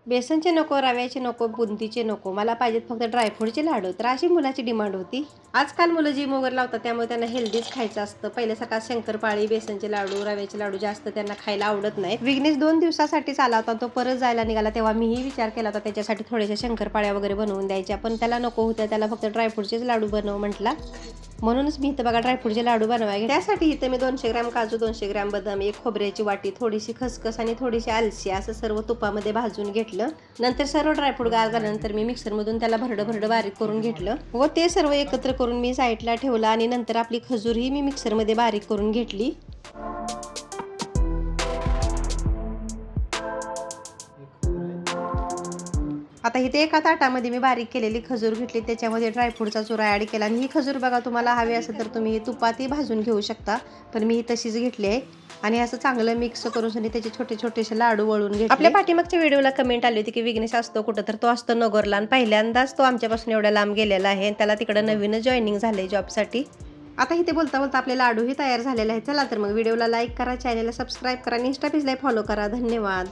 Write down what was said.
बेसनचे नको, रव्याचे नको, बुंदीचे नको, मला पाहिजेत फक्त ड्रायफ्रूटचे लाडू. तर अशी मुलाची डिमांड होती. आजकाल मुलं जिम वगैरे लावतात त्यामुळे त्यांना हेल्दीच खायचं असतं. पहिल्यासारखा शंकरपाळी, बेसनचे लाडू, रव्याचे लाडू जास्त त्यांना खायला आवडत नाहीत. विघ्नेश 2 दिवसासाठीच आला होता. तो परत जायला निघाला तेव्हा मीही विचार केला होता त्याच्यासाठी थोड्याशा शंकरपाळ्या वगैरे बनवून द्यायच्या, पण त्याला नको होत्या. त्याला फक्त ड्रायफ्रूटचेच लाडू बनव म्हटला. म्हणूनच मी इथं बघा ड्रायफ्रूटचे लाडू बनवायचे. त्यासाठी इथं मी 200 ग्रॅम काजू, 200 ग्रॅम बदाम, एक खोबऱ्याची वाटी, थोडीशी खसखस आणि थोडीशी आलसी असं सर्व तुपामध्ये भाजून घेतलं. नंतर सर्व ड्रायफ्रूट गार झाल्यानंतर मी मिक्सरमधून त्याला भरडं बारीक करून घेतलं व ते सर्व एकत्र करून मी साईडला ठेवलं. आणि नंतर आपली खजूरही मी मिक्सरमध्ये बारीक करून घेतली. आता इथे एका ताटामध्ये मी बारीक केलेली खजूर घेतली, त्याच्यामध्ये ड्रायफ्रूटचा चुरा ॲड केला. आणि ही खजूर बघा तुम्हाला हवी असेल तर तुम्ही तुपातही भाजून घेऊ शकता, पण मी ही तशीच घेतली आहे. आणि असं चांगलं मिक्स करून त्याचे छोटे छोटेसे लाडू वळून घेतले. आपल्या पाठीमागच्या व्हिडिओला कमेंट आली होती की विघ्नेश असतो कुठं, तर तो असतो नगरला. आणि पहिल्यांदाच तो आमच्यापासून एवढ्या लांब गेलेला आहे. त्याला तिकडं नवीनच जॉईनिंग झालंय जॉबसाठी. आता इथे बोलता बोलता आपले लाडूही तयार झालेले आहेत. चला तर मग व्हिडिओला लाईक करा, चॅनलला सबस्क्राईब करा आणि इंस्टा पेजला फॉलो करा. धन्यवाद.